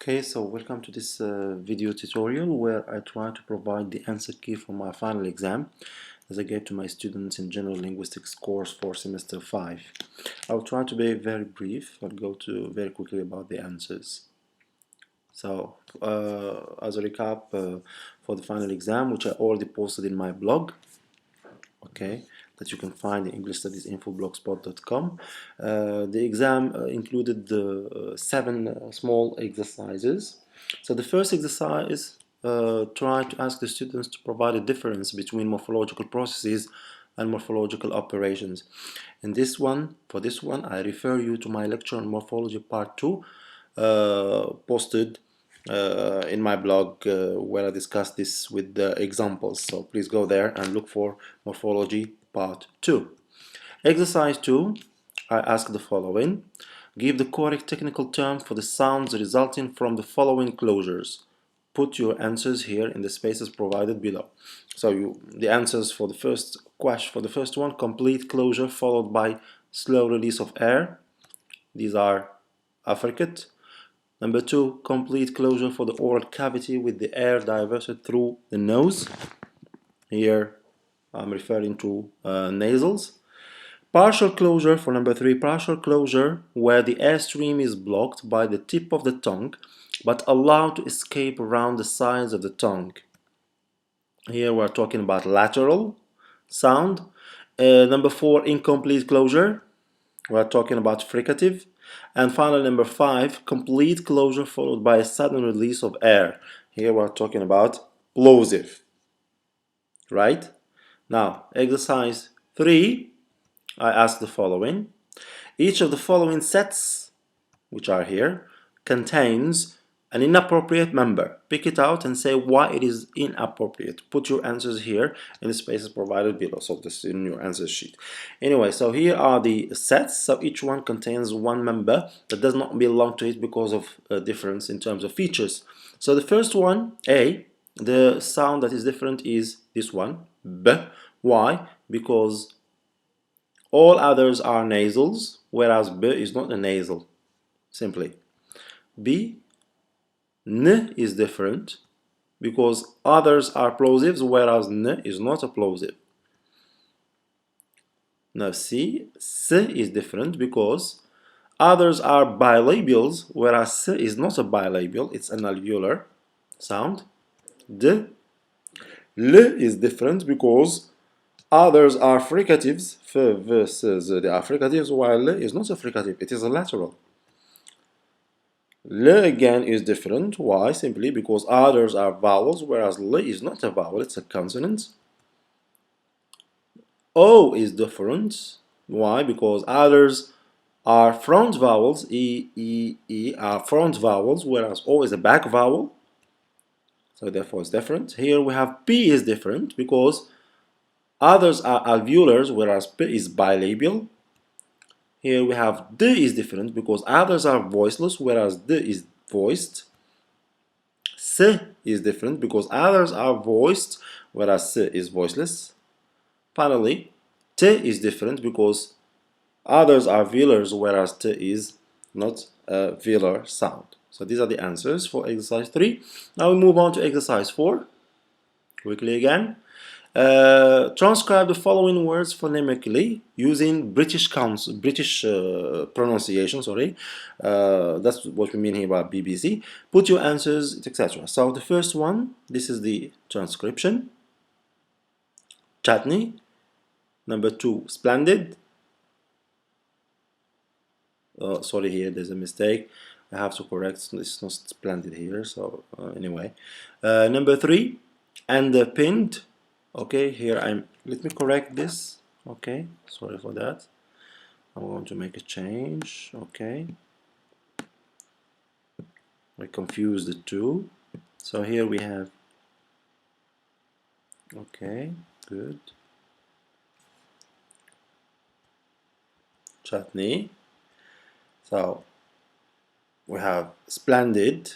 Okay, so welcome to this video tutorial where I try to provide the answer key for my final exam as I gave to my students in General Linguistics course for semester 5. I'll try to be very brief. I'll go to very quickly about the answers. So, as a recap for the final exam, which I already posted in my blog, okay, that you can find in English Studies info.blogspot.com. The exam included 7 small exercises. So the first exercise tried to ask the students to provide a difference between morphological processes and morphological operations. In this one, for this one, I refer you to my lecture on morphology part 2, posted in my blog where I discuss this with the examples. So please go there and look for morphology part 2. Exercise 2, I ask the following. Give the correct technical term for the sounds resulting from the following closures. Put your answers here in the spaces provided below. So the answers for the first question, for the first one, complete closure followed by slow release of air. These are affricate. Number 2, complete closure for the oral cavity with the air diverted through the nose. Here I'm referring to nasals. Partial closure for number 3, partial closure where the air stream is blocked by the tip of the tongue but allowed to escape around the sides of the tongue. Here we're talking about lateral sound. Number 4, incomplete closure. We're talking about fricative. And finally, number 5, complete closure followed by a sudden release of air. Here we're talking about plosive. Right? Now, exercise 3, I ask the following. Each of the following sets, which are here, contains an inappropriate member. Pick it out and say why it is inappropriate. Put your answers here in the spaces provided below. So this is in your answer sheet. Anyway, so here are the sets. So each one contains one member that does not belong to it because of a difference in terms of features. So the first one, A, the sound that is different is this one, B. Why? Because all others are nasals, whereas B is not a nasal, simply. B, N is different because others are plosives, whereas N is not a plosive. Now C, S is different because others are bilabials, whereas S is not a bilabial, it's an alveolar sound. D, L is different because others are fricatives, F, V, S, Z, they are fricatives, while L is not a fricative, it is a lateral. L again is different. Why? Simply because others are vowels, whereas L is not a vowel, it's a consonant. O is different. Why? Because others are front vowels. E, E, E are front vowels, whereas O is a back vowel. So therefore it's different. Here we have P is different because others are alveolars, whereas P is bilabial. Here we have D is different because others are voiceless, whereas D is voiced. S is different because others are voiced, whereas S is voiceless. Finally, T is different because others are velars, whereas T is not a velar sound. So these are the answers for exercise 3. Now we move on to exercise 4. Quickly again. Transcribe the following words phonemically using British pronunciation. That's what we mean here by BBC. Put your answers, etc. So the first one, this is the transcription. Chutney. Number 2, splendid. Sorry, here there's a mistake. I have to correct. It's not splendid here. So anyway, number 3, underpinned. Okay, here let me correct this. Okay, sorry for that. I'm going to make a change. Okay, I confused the two. So here we have, okay, good. Chutney. So we have splendid,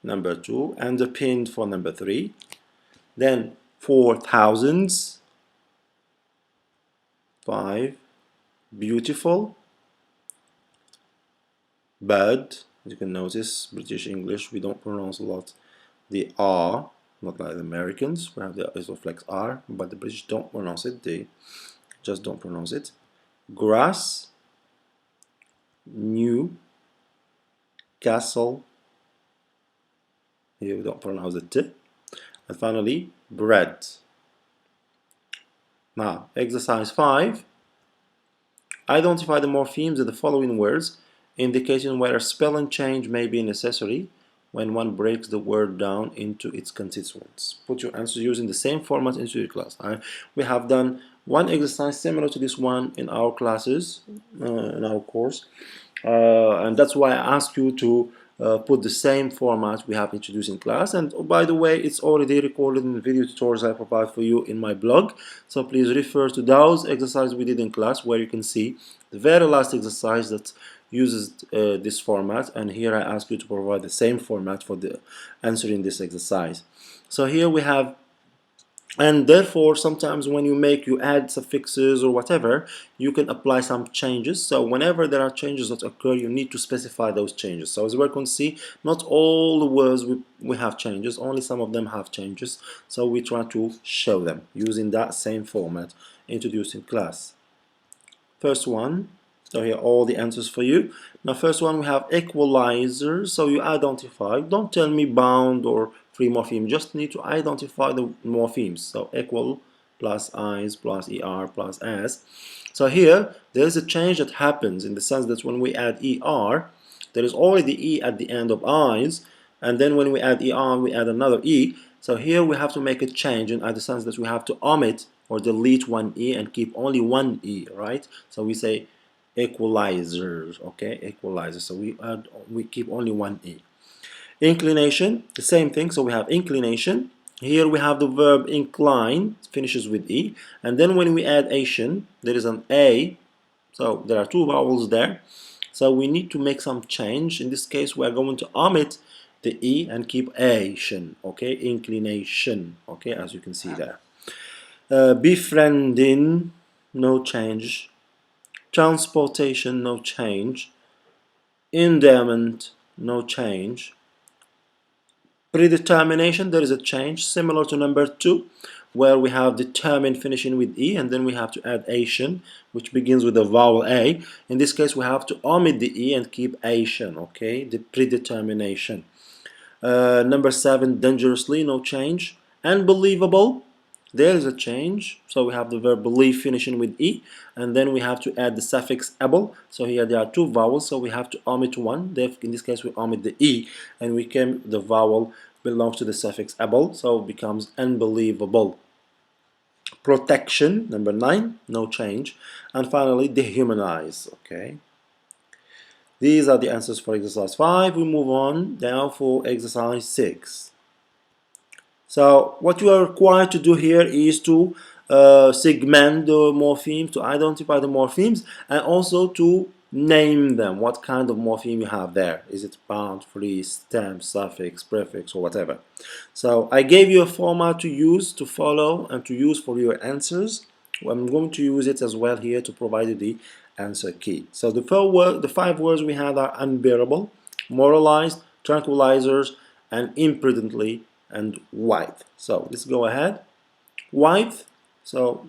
number 2, underpinned for number 3. Then 4,000s, 5, beautiful, bird, As you can notice, British English, we don't pronounce a lot the R, not like the Americans, we have the isoflex R, but the British don't pronounce it, they just don't pronounce it. Grass, new, castle, here we don't pronounce the T. And finally, bread. Now, exercise 5. Identify the morphemes of the following words, indicating where a spelling change may be necessary when one breaks the word down into its constituents. Put your answers using the same format into your class. We have done one exercise similar to this one in our classes, in our course, and that's why I ask you to put the same format we have introduced in class. And oh, by the way, it's already recorded in the video tutorials I provide for you in my blog, so please refer to those exercises we did in class, where you can see the very last exercise that uses this format, and here I ask you to provide the same format for the answering this exercise. So here we have, and therefore sometimes when you add suffixes or whatever, you can apply some changes. So whenever there are changes that occur, you need to specify those changes. So as we can see, not all the words we have changes, only some of them have changes, so we try to show them using that same format introduced in class. First one, so here are all the answers for you. Now first one, we have equalizers. So you identify, don't tell me bound or free morpheme, just need to identify the morphemes. So equal plus eyes plus er plus s. So here there is a change that happens in the sense that when we add er, there is already e at the end of eyes, and then when we add er we add another e. So here we have to make a change in the sense that we have to omit or delete one e and keep only one e, right? So we say equalizers, okay, equalizers. So we keep only one e. Inclination, the same thing. So we have inclination. Here we have the verb incline, finishes with e, and then when we add ation, there is an a. So there are two vowels there. So we need to make some change. In this case, we are going to omit the e and keep ation, okay, inclination, okay, as you can see there. Befriending, no change. Transportation, no change. Endearment, no change. Predetermination, there is a change, similar to number 2, where we have determined finishing with e, and then we have to add ation, which begins with the vowel a. In this case, we have to omit the e and keep ation, okay, the predetermination. Number 7, dangerously, no change. Unbelievable, there is a change. So we have the verb believe finishing with e, and then we have to add the suffix able. So here there are two vowels, so we have to omit one. In this case, we omit the e, and the vowel belongs to the suffix able, so it becomes unbelievable. Protection, number 9, no change. And finally, dehumanize, okay. These are the answers for exercise 5. We move on now for exercise 6. So what you are required to do here is to segment the morphemes, to identify the morphemes, and also to name them. What kind of morpheme you have there? Is it bound, free, stem, suffix, prefix, or whatever? So I gave you a format to use, to follow, and to use for your answers. I'm going to use it as well here to provide you the answer key. So the 5 words we had are unbearable, moralized, tranquilizers, and imprudently, and white. So let's go ahead. White, so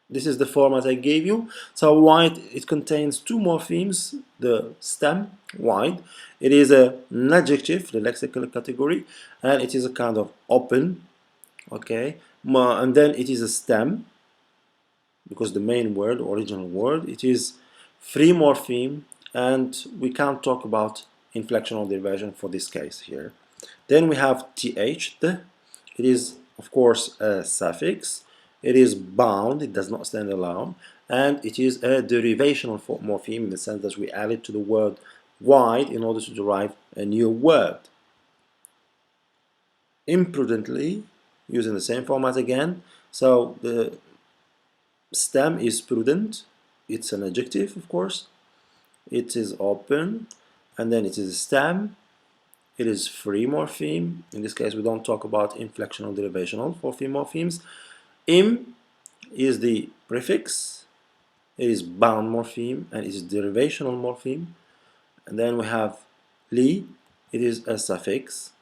this is the format I gave you. So white, it contains two morphemes, the stem, white. It is an adjective, the lexical category, and it is a kind of open, okay, and then it is a stem, because the main word, original word, it is free morpheme, and we can't talk about inflectional derivation for this case here. Then we have th, it is of course a suffix, it is bound, it does not stand alone, and it is a derivational morpheme in the sense that we add it to the word wide in order to derive a new word. Imprudently, using the same format again, so the stem is prudent, it's an adjective of course, it is open, and then it is a stem. It is free morpheme. In this case, we don't talk about inflectional derivational for free morphemes. Im is the prefix. It is bound morpheme, and it is derivational morpheme. And then we have Li, it is a suffix,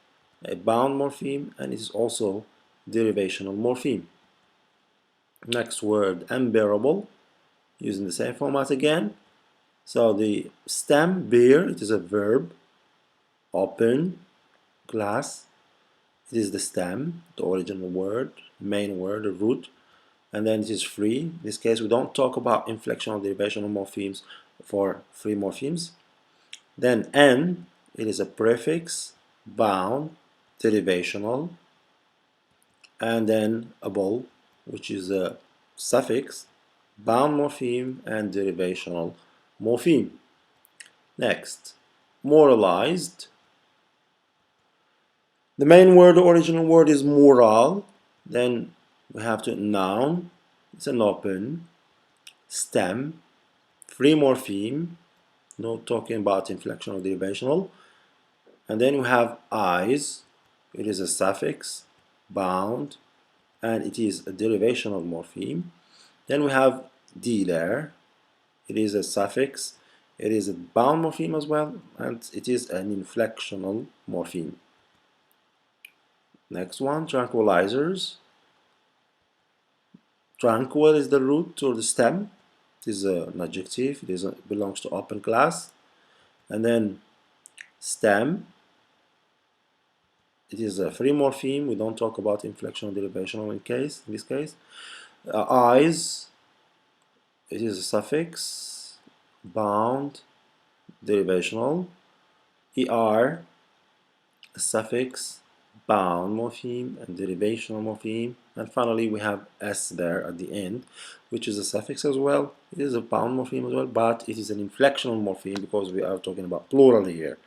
a bound morpheme, and it is also derivational morpheme. Next word, unbearable, using the same format again. So the stem, bear, it is a verb. Open, class, it is the stem, the original word, main word, the root. And then it is free. In this case, we don't talk about inflectional derivational morphemes for free morphemes. Then n, it is a prefix, bound, derivational, and then able, which is a suffix, bound morpheme, and derivational morpheme. Next, moralized. The main word, the original word is moral. Then we have to noun, it's an open, stem, free morpheme, not talking about inflectional derivational. And then we have eyes, it is a suffix, bound, and it is a derivational morpheme. Then we have dealer, it is a suffix, it is a bound morpheme as well, and it is an inflectional morpheme. Next one, tranquilizers. Tranquil is the root or the stem. It is an adjective, it belongs to open class. And then stem, it is a free morpheme. We don't talk about inflectional derivational in this case. Eyes, it is a suffix, bound, derivational. Er, a suffix, bound morpheme, and derivational morpheme. And finally we have s there at the end, which is a suffix as well. It is a bound morpheme as well, but it is an inflectional morpheme because we are talking about plural here.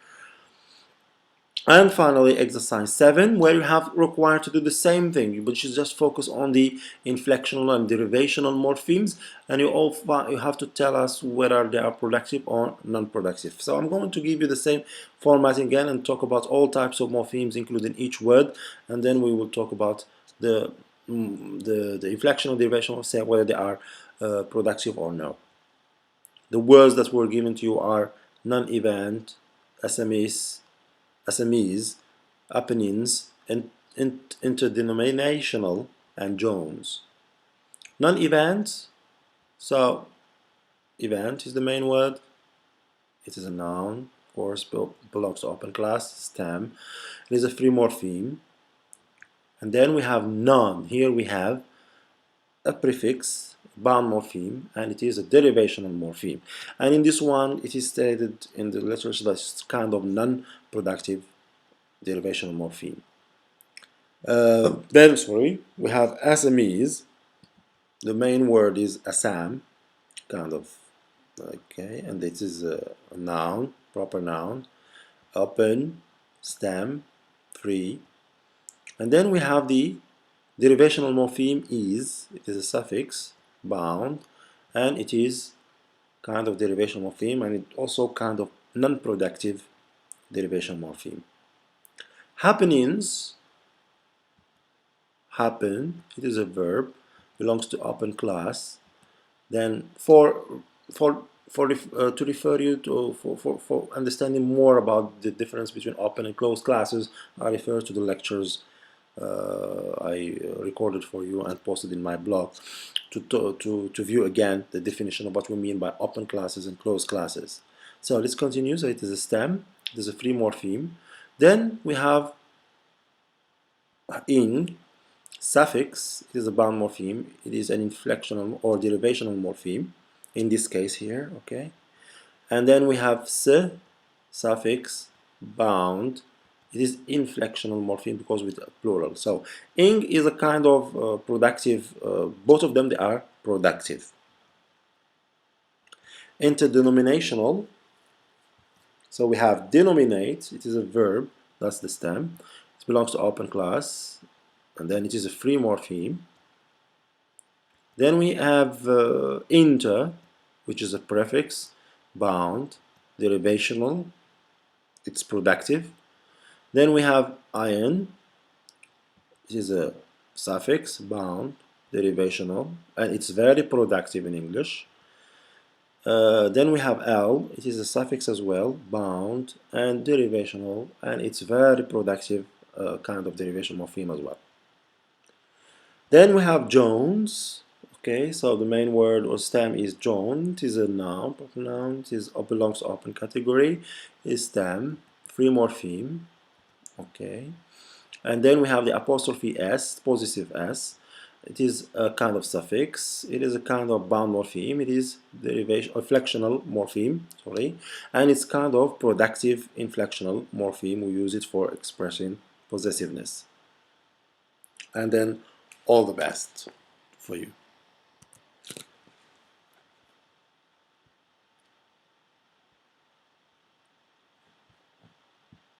And finally, exercise 7, where you have required to do the same thing, but you just focus on the inflectional and derivational morphemes, and you have to tell us whether they are productive or non-productive. So I'm going to give you the same format again and talk about all types of morphemes, including each word, and then we will talk about the inflectional derivational, say whether they are productive or no. The words that were given to you are non-event, SMEs, Apennines, and interdenominational, and Jones. Non-event, so event is the main word. It is a noun, of course, belongs to open class, stem. It is a free morpheme. And then we have non. Here we have a prefix, bound morpheme, and it is a derivational morpheme. And in this one, it is stated in the literature that it's kind of non-productive derivational morpheme. Then, we have SMEs. The main word is Assam, kind of, okay, and this is a noun, proper noun, open, stem, free. And then we have the derivational morpheme is, it is a suffix, bound, and it is kind of derivational morpheme, and it also kind of non-productive derivation morpheme. Happenings, happen, it is a verb, belongs to open class. Then to refer you to for understanding more about the difference between open and closed classes, I refer to the lectures I recorded for you and posted in my blog to view again the definition of what we mean by open classes and closed classes. So let's continue. So it is a stem, it is a free morpheme. Then we have ing, suffix, it is a bound morpheme, it is an inflectional or derivational morpheme in this case here, okay. And then we have s, suffix, bound, it is inflectional morpheme because with plural. So ing is a kind of productive, both of them, they are productive. Interdenominational, so we have denominate, it is a verb, that's the stem, it belongs to open class, and then it is a free morpheme. Then we have inter, which is a prefix, bound, derivational, it's productive. Then we have ion, it is a suffix, bound, derivational, and it's very productive in English. Then we have L, it is a suffix as well, bound, and derivational, and it's very productive kind of derivation morpheme as well. Then we have Jones. Okay, so the main word or stem is John. It is a noun, proper noun. It belongs to open category. Is stem, free morpheme. Okay, and then we have the apostrophe S, possessive S. It is a kind of suffix. It is a kind of bound morpheme. It is derivation or inflectional morpheme. Sorry, and it's kind of productive inflectional morpheme. We use it for expressing possessiveness. And then all the best for you.